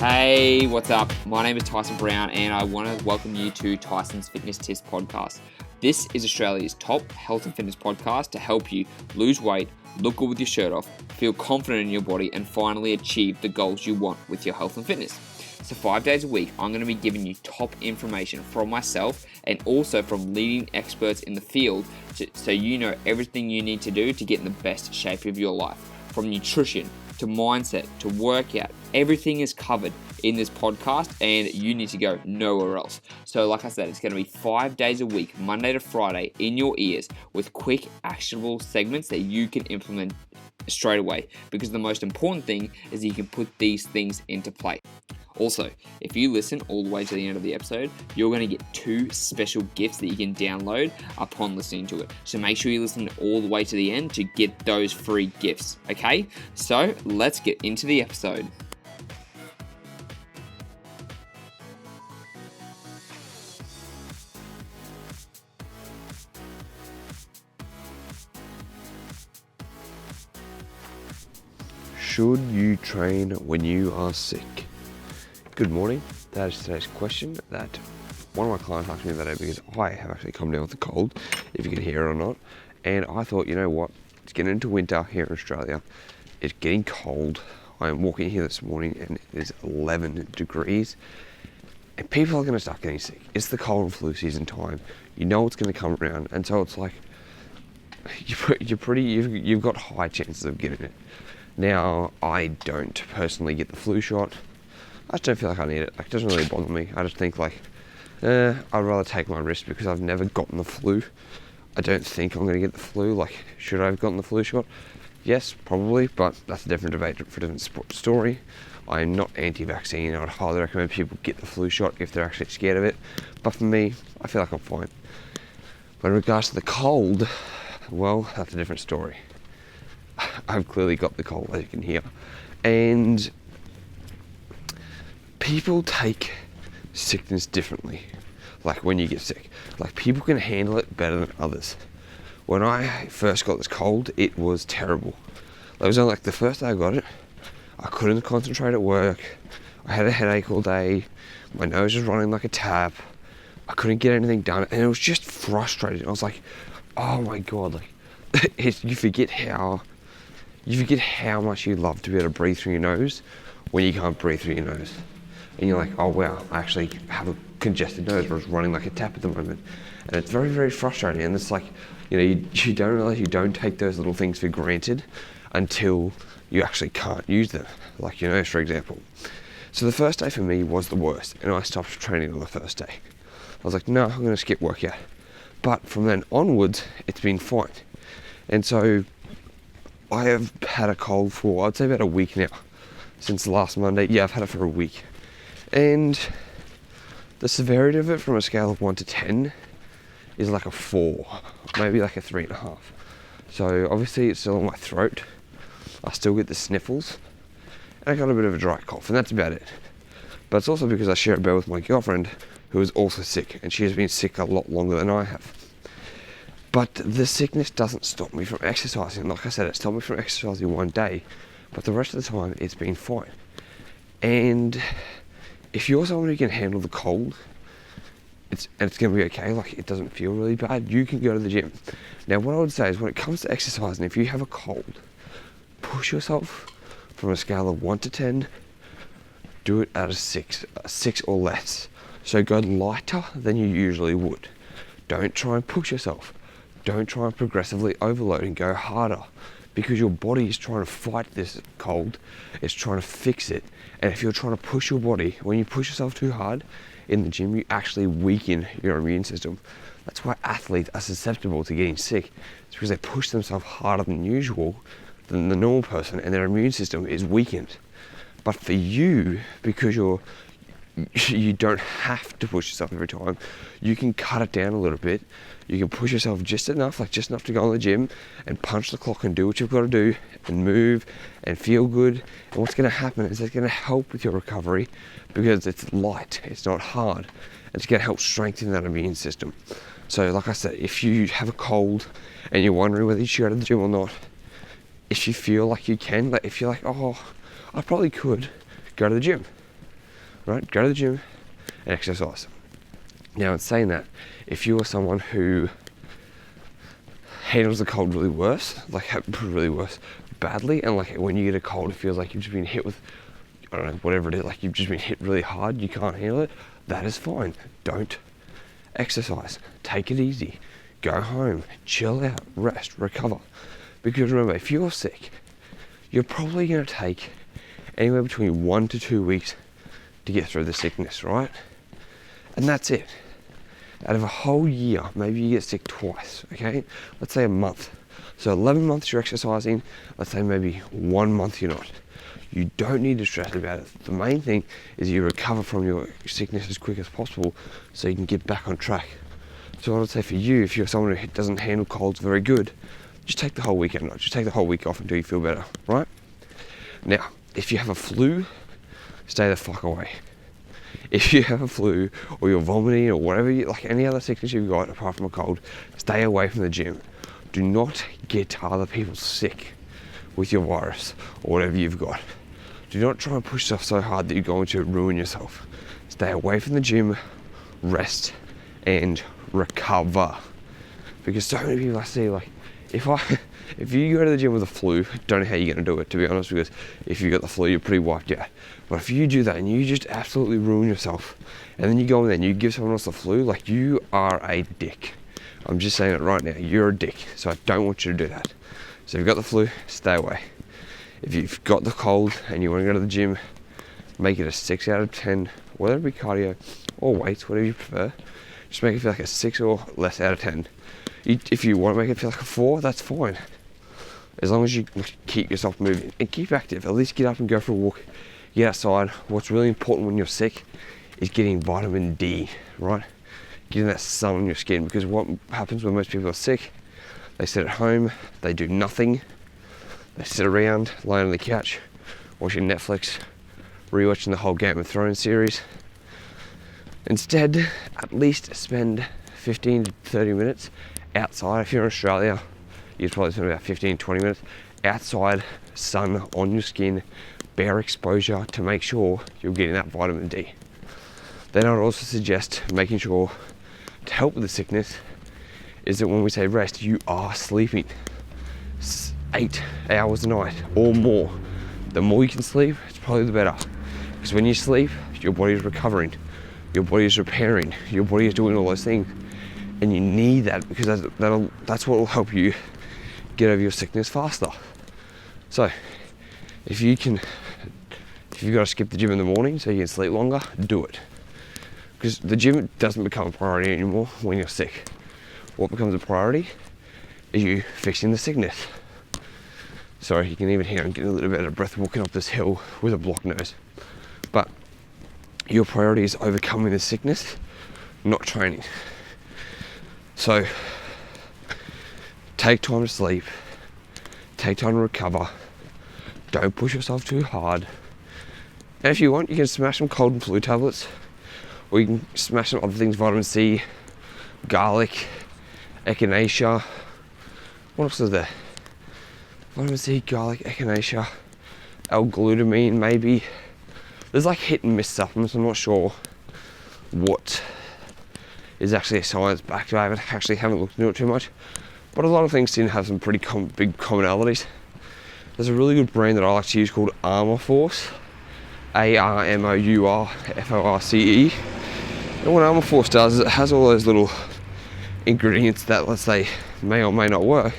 Hey, what's up? My name is Tyson Brown and I want to welcome you to Tyson's Fitness Tips podcast. This is Australia's top health and fitness podcast to help you lose weight, look good with your shirt off, feel confident in your body, and finally achieve the goals you want with your health and fitness. So 5 days a week, I'm going to be giving you top information from myself and also from leading experts in the field so you know everything you need to do to get in the best shape of your life. From nutrition to mindset to workout, everything is covered in this podcast and you need to go nowhere else. So like I said, it's going to be 5 days a week, Monday to Friday, in your ears with quick actionable segments that you can implement straight away, because the most important thing is that you can put these things into play. Also, if you listen all the way to the end of the episode, you're going to get 2 special gifts that you can download upon listening to it. So make sure you listen all the way to the end to get those free gifts, okay? So let's get into the episode. Should you train when you are sick? Good morning. That is today's question that one of my clients asked me the other day, because I have actually come down with a cold, if you can hear it or not. And I thought, you know what? It's getting into winter here in Australia. It's getting cold. I am walking here this morning and it is 11 degrees. And people are going to start getting sick. It's the cold and flu season time. You know it's going to come around. And so it's like, you've got high chances of getting it. Now, I don't personally get the flu shot. I just don't feel like I need it. Like, it doesn't really bother me. I just think I'd rather take my risk because I've never gotten the flu. I don't think I'm going to get the flu. Like, should I have gotten the flu shot? Yes, probably, but that's a different debate for a different story. I am not anti-vaccine. I would highly recommend people get the flu shot if they're actually scared of it. But for me, I feel like I'm fine. But in regards to the cold, well, that's a different story. I've clearly got the cold, as you can hear. And people take sickness differently. Like when you get sick, like people can handle it better than others. When I first got this cold, it was terrible. It was only like the first day I got it, I couldn't concentrate at work. I had a headache all day. My nose was running like a tap. I couldn't get anything done, and it was just frustrating. I was like, oh my God, like you forget how much you love to be able to breathe through your nose when you can't breathe through your nose. And you're like, oh wow, I actually have a congested nose, or it's running like a tap at the moment. And it's very, very frustrating. And it's like, you don't realize you don't take those little things for granted until you actually can't use them. Like your nose, for example. So the first day for me was the worst, and I stopped training on the first day. I was like, no, I'm gonna skip workout. But from then onwards, it's been fine. And so I have had a cold for, I'd say, about a week now. Since last Monday. Yeah, I've had it for a week. And the severity of it from a scale of 1 to 10 is like a 4, maybe like a 3.5. So obviously it's still in my throat. I still get the sniffles. And I got a bit of a dry cough, and that's about it. But it's also because I share a bed with my girlfriend, who is also sick, and she has been sick a lot longer than I have. But the sickness doesn't stop me from exercising. Like I said, it stopped me from exercising one day, but the rest of the time it's been fine. And if you're someone who can handle the cold, it's going to be okay, like it doesn't feel really bad, you can go to the gym. Now what I would say is, when it comes to exercising, if you have a cold, push yourself from a scale of 1 to 10, do it at a 6 or less. So go lighter than you usually would. Don't try and push yourself. Don't try and progressively overload and go harder, because your body is trying to fight this cold. It's trying to fix it. And if you're trying to push your body, when you push yourself too hard in the gym, you actually weaken your immune system. That's why athletes are susceptible to getting sick. It's because they push themselves harder than usual, than the normal person, and their immune system is weakened. But for you, because you don't have to push yourself every time, you can cut it down a little bit. You can push yourself just enough to go in the gym and punch the clock and do what you've got to do and move and feel good. And what's going to happen is it's going to help with your recovery, because it's light, it's not hard. It's going to help strengthen that immune system. So like I said, if you have a cold and you're wondering whether you should go to the gym or not, if you feel like you can, like if you're like, oh, I probably could go to the gym. right? Go to the gym and exercise. Now, in saying that, if you are someone who handles the cold really badly, and like when you get a cold, it feels like you've just been hit with, I don't know, whatever it is, like you've just been hit really hard, you can't handle it, that is fine. Don't exercise. Take it easy. Go home, chill out, rest, recover. Because remember, if you're sick, you're probably going to take anywhere between 1 to 2 weeks to get through the sickness, right? And that's it. Out of a whole year, maybe you get sick twice, okay? Let's say a month. So 11 months you're exercising, let's say maybe 1 month you're not. You don't need to stress about it. The main thing is you recover from your sickness as quick as possible so you can get back on track. So I would say for you, if you're someone who doesn't handle colds very good, just take the whole weekend off. Just take the whole week off until you feel better, right? Now, if you have a flu, stay the fuck away. If you have a flu or you're vomiting or whatever, like any other sickness you've got apart from a cold, stay away from the gym. Do not get other people sick with your virus or whatever you've got. Do not try and push stuff so hard that you're going to ruin yourself. Stay away from the gym, rest, and recover. Because so many people I see, like, if you go to the gym with a flu, don't know how you're going to do it, to be honest, because if you got the flu, you're pretty wiped out. But if you do that and you just absolutely ruin yourself, and then you go in there and you give someone else the flu, like, you are a dick. I'm just saying it right now, you're a dick, so I don't want you to do that. So if you've got the flu, stay away. If you've got the cold and you want to go to the gym, make it a 6 out of 10, whether it be cardio or weights, whatever you prefer. Just make it feel like a 6 or less out of 10. If you want to make it feel like a 4, that's fine. As long as you keep yourself moving and keep active. At least get up and go for a walk. Get outside. What's really important when you're sick is getting vitamin D, right? Getting that sun on your skin, because what happens when most people are sick, they sit at home, they do nothing. They sit around, lie on the couch, watching Netflix, rewatching the whole Game of Thrones series. Instead, at least spend 15 to 30 minutes outside. If you're in Australia, you'd probably spend about 15-20 minutes outside, sun on your skin, bare exposure to make sure you're getting that vitamin D. Then I would also suggest making sure, to help with the sickness, is that when we say rest, you are sleeping 8 hours a night or more. The more you can sleep, it's probably the better. Because when you sleep, your body is recovering, your body is repairing, your body is doing all those things. And you need that, because that's what will help you get over your sickness faster. So, if you've got to skip the gym in the morning so you can sleep longer, do it. Because the gym doesn't become a priority anymore when you're sick. What becomes a priority is you fixing the sickness. Sorry, you can even hear I'm getting a little bit out of breath walking up this hill with a blocked nose. But your priority is overcoming the sickness, not training. So, take time to sleep, take time to recover, don't push yourself too hard. And if you want, you can smash some cold and flu tablets, or you can smash some other things, vitamin C, garlic, echinacea. What else is there? Vitamin C, garlic, echinacea, L-glutamine maybe. There's like hit and miss supplements, I'm not sure what is actually a science back to. I haven't looked into it too much, but a lot of things seem to have some pretty big commonalities. There's a really good brand that I like to use called Armour Force, ARMOURFORCE. And what Armour Force does is it has all those little ingredients that, let's say, may or may not work,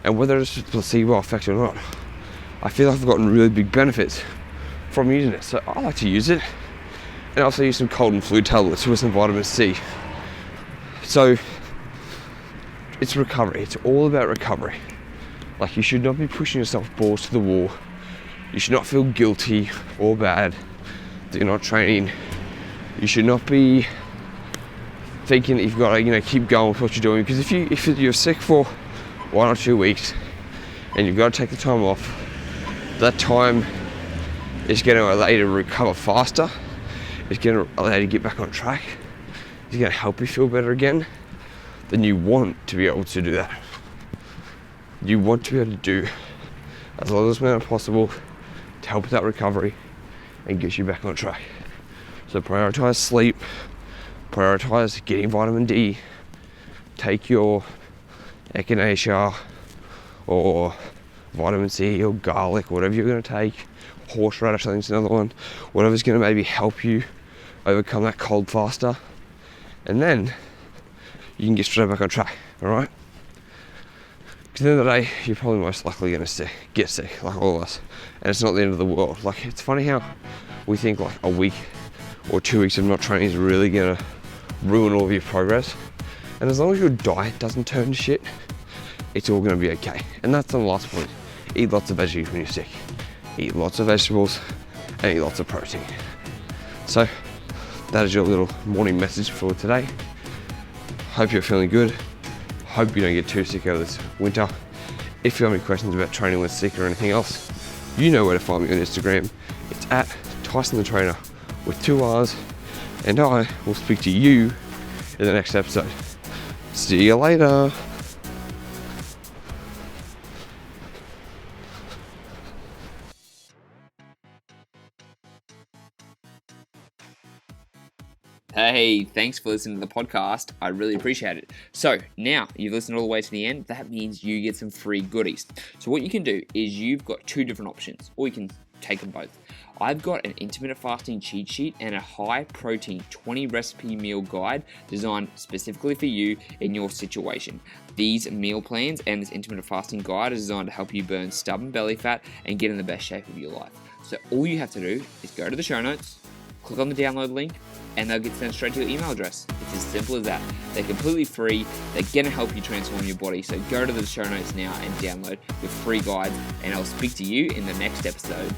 and whether it's a placebo effect or not, I feel like I've gotten really big benefits from using it. So I like to use it, and I also use some cold and flu tablets with some vitamin C. So it's recovery. It's all about recovery. Like, you should not be pushing yourself balls to the wall. You should not feel guilty or bad that you're not training. You should not be thinking that you've got to, keep going with what you're doing. Because if you're sick for 1 or 2 weeks and you've got to take the time off, that time is going to allow you to recover faster. It's going to allow you to get back on track. It's going to help you feel better again. Then you want to be able to do that. You want to be able to do as little as possible to help with that recovery and get you back on track. So prioritize sleep, prioritize getting vitamin D, take your echinacea or vitamin C or garlic, whatever you're going to take. Horseradish, I think is another one. Whatever's going to maybe help you overcome that cold faster. And then you can get straight back on track, alright? Because at the end of the day, you're probably most likely going to get sick, like all of us. And it's not the end of the world. Like, it's funny how we think like a week or 2 weeks of not training is really going to ruin all of your progress. And as long as your diet doesn't turn to shit, it's all going to be okay. And that's the last point. Eat lots of veggies when you're sick. Eat lots of vegetables and eat lots of protein. So that is your little morning message for today. Hope you're feeling good. Hope you don't get too sick over this winter. If you have any questions about training when sick or anything else, you know where to find me on Instagram. It's at Tyson the Trainer with 2 R's, and I will speak to you in the next episode. See you later. Hey, thanks for listening to the podcast. I really appreciate it. So now you've listened all the way to the end. That means you get some free goodies. So what you can do is you've got 2 different options, or you can take them both. I've got an intermittent fasting cheat sheet and a high protein 20 recipe meal guide designed specifically for you in your situation. These meal plans and this intermittent fasting guide is designed to help you burn stubborn belly fat and get in the best shape of your life. So all you have to do is go to the show notes, click on the download link, and they'll get sent straight to your email address. It's as simple as that. They're completely free. They're going to help you transform your body. So go to the show notes now and download your free guide, and I'll speak to you in the next episode.